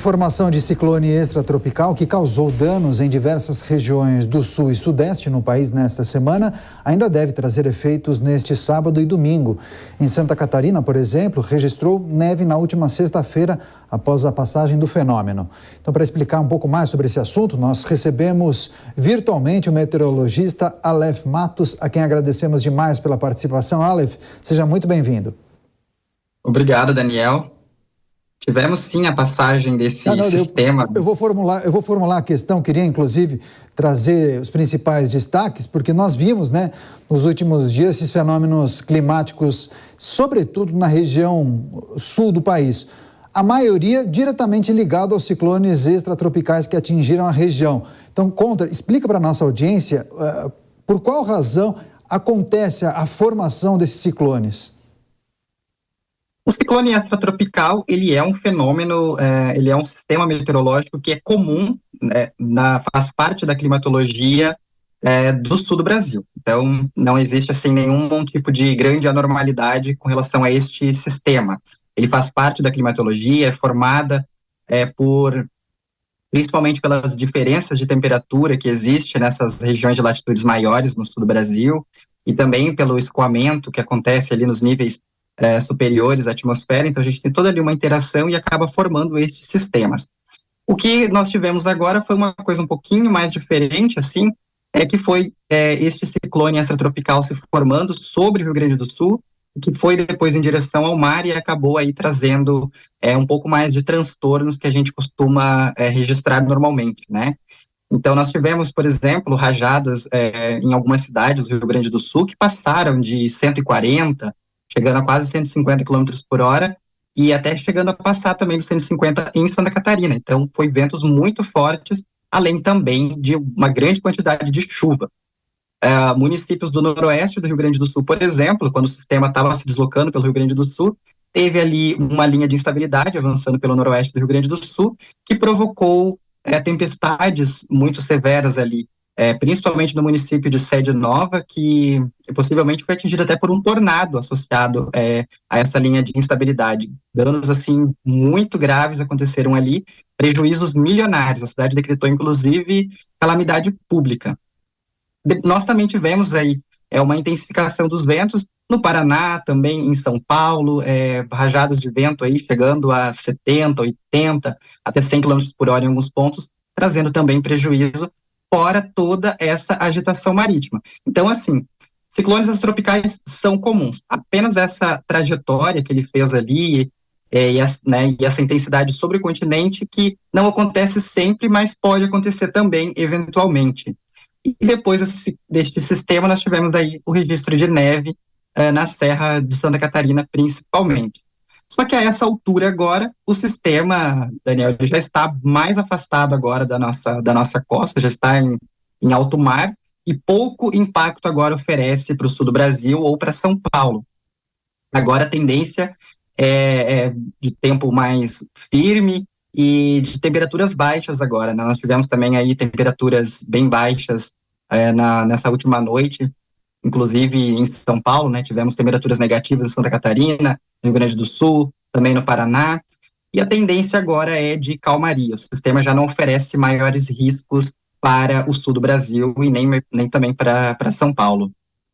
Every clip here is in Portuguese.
Formação de ciclone extratropical que causou danos em diversas regiões do sul e sudeste no país nesta semana ainda deve trazer efeitos neste sábado e domingo. Em Santa Catarina, por exemplo, registrou neve na última sexta-feira após a passagem do fenômeno. Então, para explicar um pouco mais sobre esse assunto, nós recebemos virtualmente o meteorologista Aleph Matos, a quem agradecemos demais pela participação. Aleph, seja muito bem-vindo. Obrigado, Daniel. Tivemos sim a passagem desse sistema. Eu vou formular a questão, queria inclusive trazer os principais destaques, porque nós vimos, nos últimos dias esses fenômenos climáticos, sobretudo na região sul do país. A maioria diretamente ligada aos ciclones extratropicais que atingiram a região. Então, explica para a nossa audiência por qual razão acontece a formação desses ciclones. O ciclone extratropical, ele é um fenômeno, ele é um sistema meteorológico que é comum, faz parte da climatologia do sul do Brasil. Então, não existe assim nenhum tipo de grande anormalidade com relação a este sistema. Ele faz parte da climatologia, é formada principalmente pelas diferenças de temperatura que existe nessas regiões de latitudes maiores no sul do Brasil, e também pelo escoamento que acontece ali nos níveis superiores à atmosfera. Então a gente tem toda ali uma interação e acaba formando estes sistemas. O que nós tivemos agora foi uma coisa um pouquinho mais diferente, assim, que foi este ciclone extratropical se formando sobre o Rio Grande do Sul, que foi depois em direção ao mar e acabou aí trazendo um pouco mais de transtornos que a gente costuma registrar normalmente, né? Então nós tivemos, por exemplo, rajadas em algumas cidades do Rio Grande do Sul que passaram de 140, chegando a quase 150 km por hora, e até chegando a passar também dos 150 em Santa Catarina. Então, foi ventos muito fortes, além também de uma grande quantidade de chuva. Municípios do noroeste do Rio Grande do Sul, por exemplo, quando o sistema estava se deslocando pelo Rio Grande do Sul, teve ali uma linha de instabilidade avançando pelo noroeste do Rio Grande do Sul, que provocou tempestades muito severas ali, principalmente no município de Sede Nova, que possivelmente foi atingido até por um tornado associado a essa linha de instabilidade. Danos, assim, muito graves aconteceram ali, prejuízos milionários. A cidade decretou, inclusive, calamidade pública. Nós também tivemos aí uma intensificação dos ventos no Paraná, também em São Paulo, rajadas de vento aí chegando a 70, 80, até 100 km por hora em alguns pontos, trazendo também prejuízo, fora toda essa agitação marítima. Então, assim, ciclones extratropicais são comuns. Apenas essa trajetória que ele fez ali e essa intensidade sobre o continente que não acontece sempre, mas pode acontecer também, eventualmente. E depois deste sistema, nós tivemos aí o registro de neve na Serra de Santa Catarina, principalmente. Só que a essa altura agora, o sistema, Daniel, já está mais afastado agora da nossa costa, já está em alto mar, e pouco impacto agora oferece para o sul do Brasil ou para São Paulo. Agora a tendência é de tempo mais firme e de temperaturas baixas agora, né? Nós tivemos também aí temperaturas bem baixas nessa última noite, inclusive em São Paulo, né? Tivemos temperaturas negativas em Santa Catarina, no Rio Grande do Sul, também no Paraná, e a tendência agora é de calmaria. O sistema já não oferece maiores riscos para o sul do Brasil e nem também para São Paulo.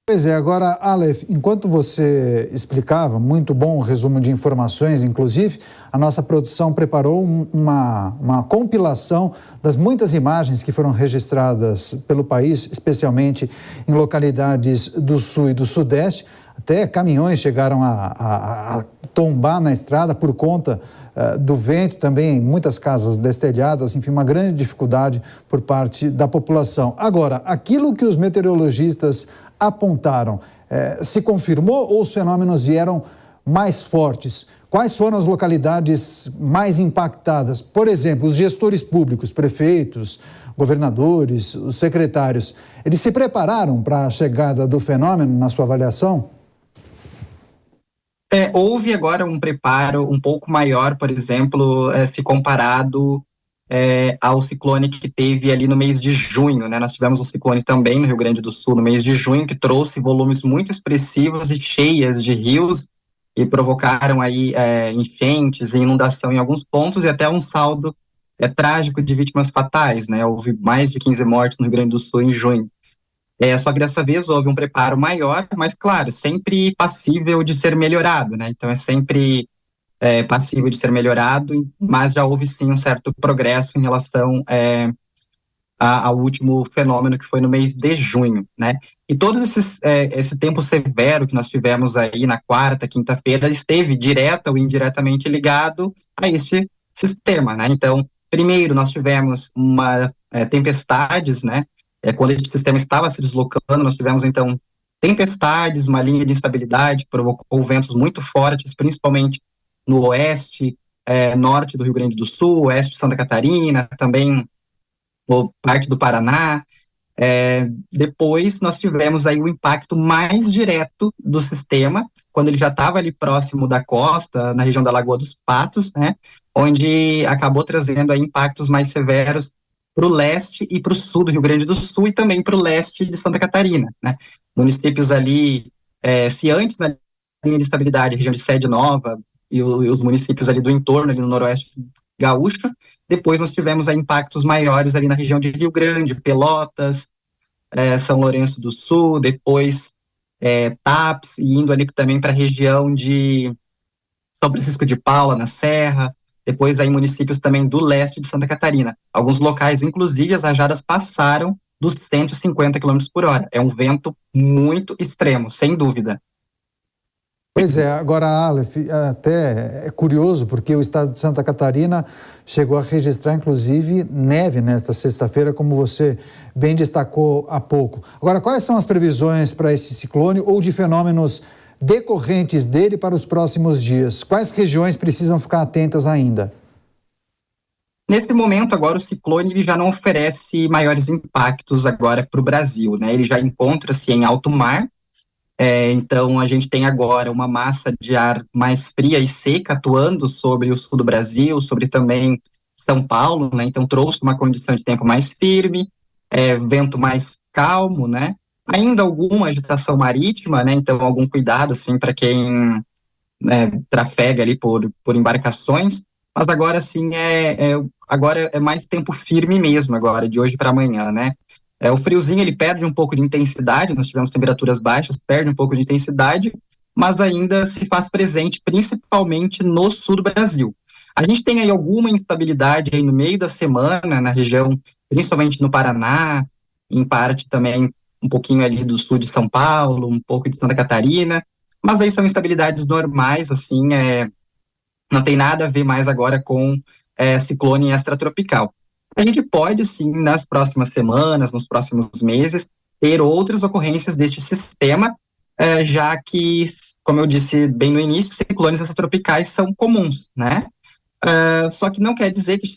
Pois é, agora, Aleph, enquanto você explicava, muito bom o resumo de informações, inclusive, a nossa produção preparou uma compilação das muitas imagens que foram registradas pelo país, especialmente em localidades do sul e do sudeste. Até caminhões chegaram a tombar na estrada por conta do vento, também muitas casas destelhadas, enfim, uma grande dificuldade por parte da população. Agora, aquilo que os meteorologistas apontaram, se confirmou ou os fenômenos vieram mais fortes? Quais foram as localidades mais impactadas? Por exemplo, os gestores públicos, prefeitos, governadores, os secretários, eles se prepararam para a chegada do fenômeno na sua avaliação? Houve agora um preparo um pouco maior, por exemplo, se comparado ao ciclone que teve ali no mês de junho, né? Nós tivemos um ciclone também no Rio Grande do Sul no mês de junho, que trouxe volumes muito expressivos e cheias de rios e provocaram aí enchentes e inundação em alguns pontos e até um saldo trágico de vítimas fatais, né? Houve mais de 15 mortes no Rio Grande do Sul em junho. Só que dessa vez houve um preparo maior, mas claro, sempre passível de ser melhorado, né? Então é sempre passível de ser melhorado, mas já houve sim um certo progresso em relação ao último fenômeno que foi no mês de junho, né? E todo esse tempo severo que nós tivemos aí na quarta, quinta-feira, esteve direta ou indiretamente ligado a este sistema, né? Então, primeiro nós tivemos tempestades, né? Quando esse sistema estava se deslocando, nós tivemos então tempestades, uma linha de instabilidade, provocou ventos muito fortes, principalmente no oeste, norte do Rio Grande do Sul, oeste de Santa Catarina, também ou parte do Paraná. Depois nós tivemos aí o impacto mais direto do sistema, quando ele já estava ali próximo da costa, na região da Lagoa dos Patos, né, onde acabou trazendo aí impactos mais severos para o leste e para o sul do Rio Grande do Sul e também para o leste de Santa Catarina, né. Municípios ali, se antes na linha de estabilidade, a região de Sede Nova e os municípios ali do entorno, ali no noroeste gaúcho, depois nós tivemos impactos maiores ali na região de Rio Grande, Pelotas, São Lourenço do Sul, depois TAPS, e indo ali também para a região de São Francisco de Paula, na Serra, depois aí municípios também do leste de Santa Catarina. Alguns locais, inclusive, as rajadas passaram dos 150 km por hora. É um vento muito extremo, sem dúvida. Pois é, agora, Aleph, até é curioso, porque o estado de Santa Catarina chegou a registrar, inclusive, neve nesta sexta-feira, como você bem destacou há pouco. Agora, quais são as previsões para esse ciclone ou de fenômenos decorrentes dele para os próximos dias? Quais regiões precisam ficar atentas ainda? Nesse momento, agora, o ciclone ele já não oferece maiores impactos agora para o Brasil, né? Ele já encontra-se em alto mar. Então, a gente tem agora uma massa de ar mais fria e seca atuando sobre o sul do Brasil, sobre também São Paulo, né? Então, trouxe uma condição de tempo mais firme, vento mais calmo, né? Ainda alguma agitação marítima, né? Então, algum cuidado, assim, para quem trafega ali por embarcações. Mas agora, sim, agora é mais tempo firme mesmo, agora, de hoje para amanhã, né? O friozinho, ele perde um pouco de intensidade, nós tivemos temperaturas baixas, perde um pouco de intensidade, mas ainda se faz presente, principalmente no sul do Brasil. A gente tem aí alguma instabilidade aí no meio da semana, na região, principalmente no Paraná, em parte também um pouquinho ali do sul de São Paulo, um pouco de Santa Catarina, mas aí são instabilidades normais, assim, não tem nada a ver mais agora com ciclone extratropical. A gente pode, sim, nas próximas semanas, nos próximos meses, ter outras ocorrências deste sistema, já que, como eu disse bem no início, ciclones extratropicais são comuns, né? Só que não quer dizer que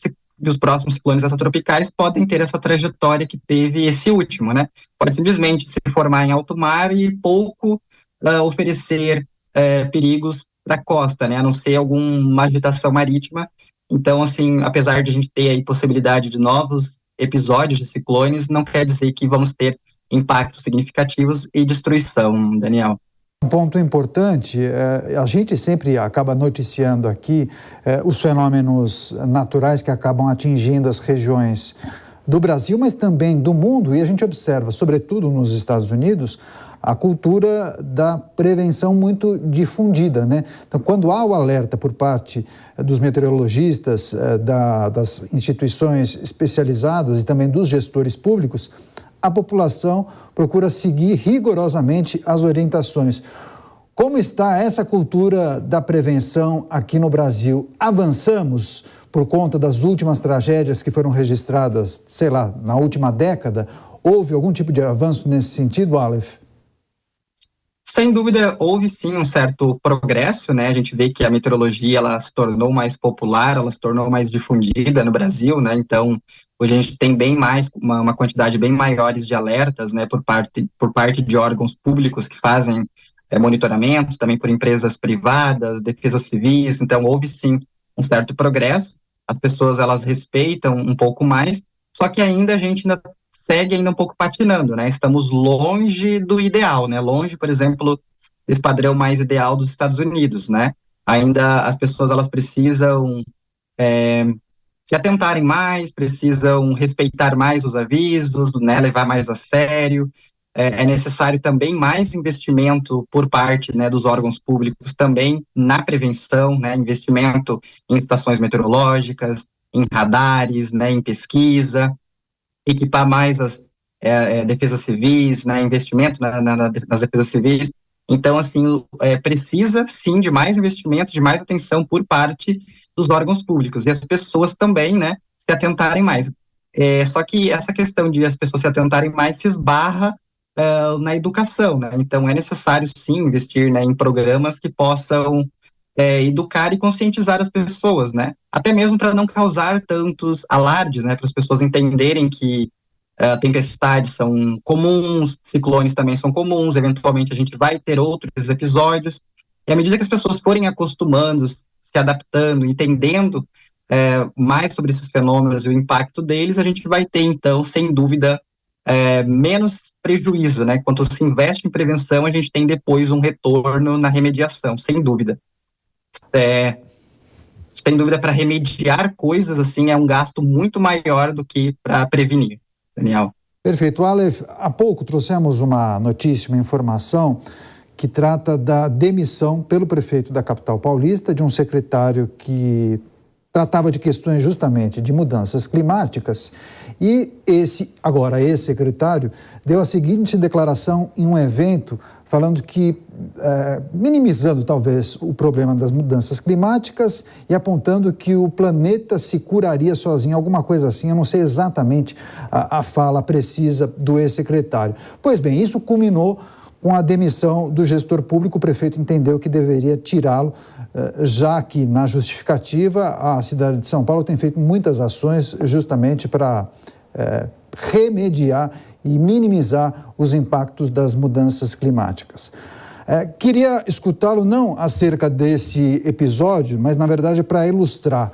os próximos ciclones extratropicais podem ter essa trajetória que teve esse último, né? Pode simplesmente se formar em alto mar e pouco oferecer perigos para a costa, né? A não ser alguma agitação marítima. Então, assim, apesar de a gente ter aí possibilidade de novos episódios de ciclones, não quer dizer que vamos ter impactos significativos e destruição, Daniel. Um ponto importante, a gente sempre acaba noticiando aqui os fenômenos naturais que acabam atingindo as regiões do Brasil, mas também do mundo, e a gente observa, sobretudo nos Estados Unidos, a cultura da prevenção muito difundida, né? Então, quando há o alerta por parte dos meteorologistas, das instituições especializadas e também dos gestores públicos, a população procura seguir rigorosamente as orientações. Como está essa cultura da prevenção aqui no Brasil? Avançamos por conta das últimas tragédias que foram registradas, sei lá, na última década? Houve algum tipo de avanço nesse sentido, Aleph? Sem dúvida, houve sim um certo progresso, né? A gente vê que a meteorologia ela se tornou mais popular, ela se tornou mais difundida no Brasil, né? Então, hoje a gente tem bem mais, uma quantidade bem maiores de alertas, né? Por parte de órgãos públicos que fazem monitoramento, também por empresas privadas, defesas civis. Então, houve sim um certo progresso. As pessoas, elas respeitam um pouco mais, só que ainda a gente ainda segue ainda um pouco patinando, né? Estamos longe do ideal, né? Longe, por exemplo, desse padrão mais ideal dos Estados Unidos, né? Ainda as pessoas, elas precisam se atentarem mais, precisam respeitar mais os avisos, né, levar mais a sério. É necessário também mais investimento por parte, né, dos órgãos públicos também na prevenção, né, investimento em estações meteorológicas, em radares, né, em pesquisa, equipar mais as defesas civis, né, investimento nas defesas civis. Então, assim, precisa, sim, de mais investimento, de mais atenção por parte dos órgãos públicos. E as pessoas também, né, se atentarem mais. Só que essa questão de as pessoas se atentarem mais se esbarra na educação, né? Então, é necessário, sim, investir, né, em programas que possam educar e conscientizar as pessoas, né? Até mesmo para não causar tantos alardes, né? Para as pessoas entenderem que tempestades são comuns, ciclones também são comuns, eventualmente a gente vai ter outros episódios, e à medida que as pessoas forem acostumando, se adaptando, entendendo mais sobre esses fenômenos e o impacto deles, a gente vai ter, então, sem dúvida, menos prejuízo, né? Quando se investe em prevenção, a gente tem depois um retorno na remediação, sem dúvida. Sem dúvida, para remediar coisas, assim, é um gasto muito maior do que para prevenir. Daniel. Perfeito. Aleph, há pouco trouxemos uma notícia, uma informação que trata da demissão pelo prefeito da capital paulista de um secretário que tratava de questões justamente de mudanças climáticas. E esse secretário deu a seguinte declaração em um evento falando que, minimizando talvez o problema das mudanças climáticas e apontando que o planeta se curaria sozinho, alguma coisa assim, eu não sei exatamente a fala precisa do ex-secretário. Pois bem, isso culminou com a demissão do gestor público. O prefeito entendeu que deveria tirá-lo, já que na justificativa a cidade de São Paulo tem feito muitas ações justamente para remediar e minimizar os impactos das mudanças climáticas. Queria escutá-lo não acerca desse episódio, mas na verdade para ilustrar.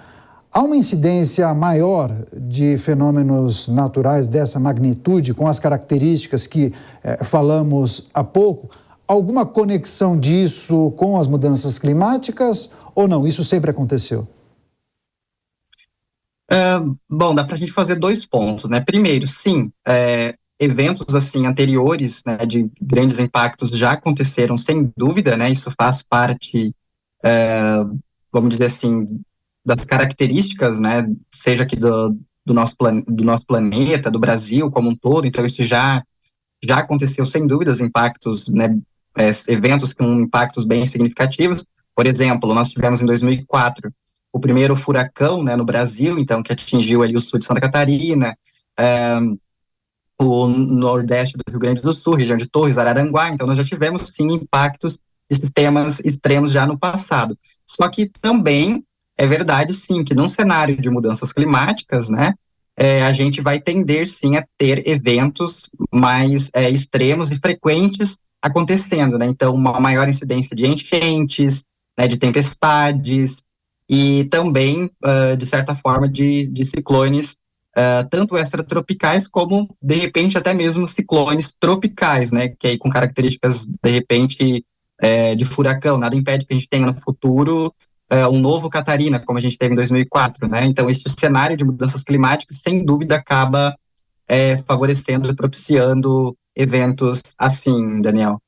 Há uma incidência maior de fenômenos naturais dessa magnitude, com as características que falamos há pouco? Alguma conexão disso com as mudanças climáticas ou não? Isso sempre aconteceu? Bom, dá para a gente fazer 2 pontos, né? Primeiro, sim, eventos assim anteriores, né, de grandes impactos já aconteceram, sem dúvida, né? Isso faz parte, vamos dizer assim, das características, né? Seja aqui do nosso planeta, do Brasil como um todo. Então, isso já aconteceu, sem dúvidas, impactos, né? Eventos com impactos bem significativos. Por exemplo, nós tivemos em 2004 o primeiro furacão, né, no Brasil, então, que atingiu ali o sul de Santa Catarina, o nordeste do Rio Grande do Sul, região de Torres, Araranguá. Então, nós já tivemos, sim, impactos de sistemas extremos já no passado. Só que também é verdade, sim, que num cenário de mudanças climáticas, né, a gente vai tender, sim, a ter eventos mais extremos e frequentes acontecendo, né? Então, uma maior incidência de enchentes, né, de tempestades, e também, de certa forma, de ciclones, tanto extratropicais como, de repente, até mesmo ciclones tropicais, né, que aí com características, de repente, de furacão. Nada impede que a gente tenha no futuro um novo Catarina, como a gente teve em 2004, né? Então, esse cenário de mudanças climáticas, sem dúvida, acaba favorecendo e propiciando eventos assim, Daniel.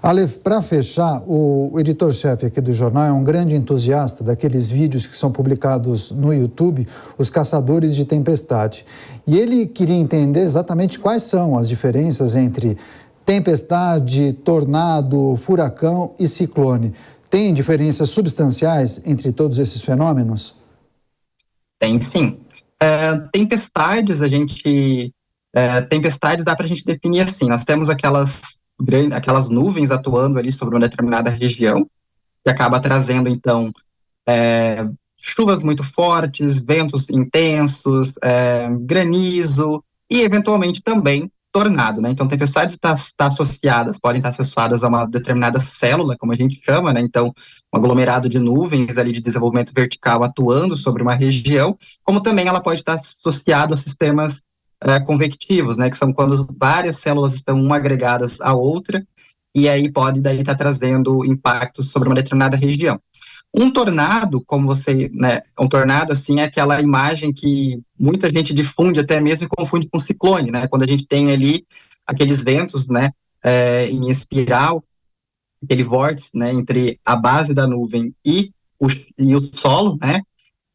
Aleph, para fechar, o editor-chefe aqui do jornal é um grande entusiasta daqueles vídeos que são publicados no YouTube, Os Caçadores de Tempestade. E ele queria entender exatamente quais são as diferenças entre tempestade, tornado, furacão e ciclone. Tem diferenças substanciais entre todos esses fenômenos? Tem, sim. Tempestades, tempestades dá para a gente definir assim: nós temos aquelas nuvens atuando ali sobre uma determinada região, que acaba trazendo, então, chuvas muito fortes, ventos intensos, granizo e, eventualmente, também tornado, né? Então, tempestades podem estar associadas a uma determinada célula, como a gente chama, né? Então, um aglomerado de nuvens ali de desenvolvimento vertical atuando sobre uma região, como também ela pode estar associada a sistemas convectivos, né? Que são quando várias células estão uma agregadas à outra, e aí pode daí estar trazendo impactos sobre uma determinada região. Um tornado, como você, né, um tornado, assim, é aquela imagem que muita gente difunde até mesmo e confunde com ciclone, né, quando a gente tem ali aqueles ventos, né, em espiral, aquele vórtice, né, entre a base da nuvem e o solo, né,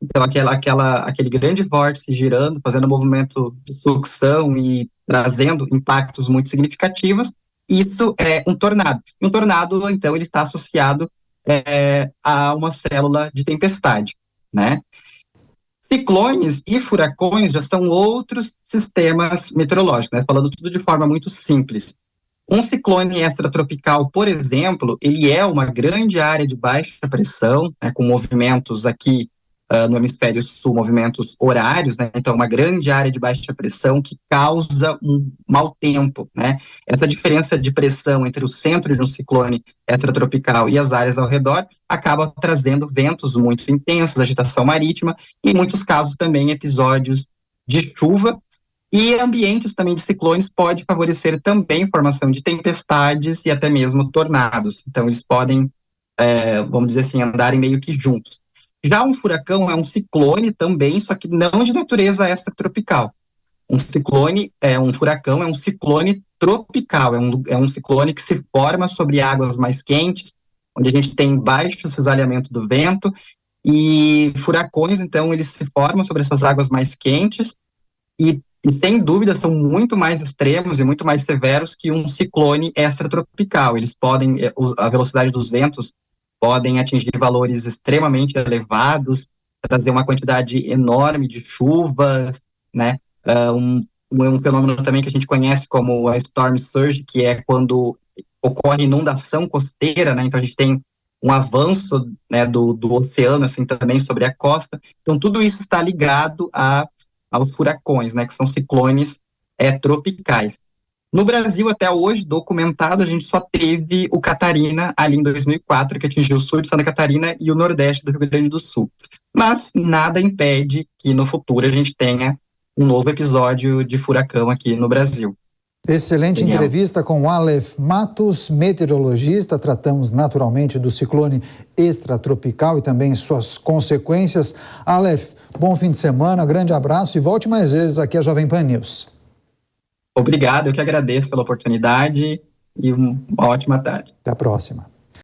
então aquele grande vórtice girando, fazendo um movimento de sucção e trazendo impactos muito significativos, isso é um tornado. E um tornado, então, ele está associado a uma célula de tempestade, né? Ciclones e furacões já são outros sistemas meteorológicos, né? Falando tudo de forma muito simples. Um ciclone extratropical, por exemplo, ele é uma grande área de baixa pressão, né, com movimentos aqui no hemisfério sul, movimentos horários, né, então uma grande área de baixa pressão que causa um mau tempo, né. Essa diferença de pressão entre o centro de um ciclone extratropical e as áreas ao redor acaba trazendo ventos muito intensos, agitação marítima e, em muitos casos, também episódios de chuva. E ambientes também de ciclones pode favorecer também a formação de tempestades e até mesmo tornados. Então, eles podem, vamos dizer assim, andarem meio que juntos. Já um furacão é um ciclone também, só que não de natureza extratropical. Um furacão é um ciclone tropical, é um ciclone que se forma sobre águas mais quentes, onde a gente tem baixo cisalhamento do vento, e furacões, então, eles se formam sobre essas águas mais quentes, e sem dúvida são muito mais extremos e muito mais severos que um ciclone extratropical. Eles podem, a velocidade dos ventos podem atingir valores extremamente elevados, trazer uma quantidade enorme de chuvas, né? Um fenômeno também que a gente conhece como a storm surge, que é quando ocorre inundação costeira, né? Então a gente tem um avanço, né, do oceano, assim, também sobre a costa. Então tudo isso está ligado aos furacões, né, que são ciclones tropicais. No Brasil, até hoje, documentado, a gente só teve o Catarina, ali em 2004, que atingiu o sul de Santa Catarina e o nordeste do Rio Grande do Sul. Mas nada impede que no futuro a gente tenha um novo episódio de furacão aqui no Brasil. Excelente Daniel. Entrevista com o Aleph Matos, meteorologista. Tratamos naturalmente do ciclone extratropical e também suas consequências. Aleph, bom fim de semana, grande abraço e volte mais vezes aqui à Jovem Pan News. Obrigado, eu que agradeço pela oportunidade e uma ótima tarde. Até a próxima.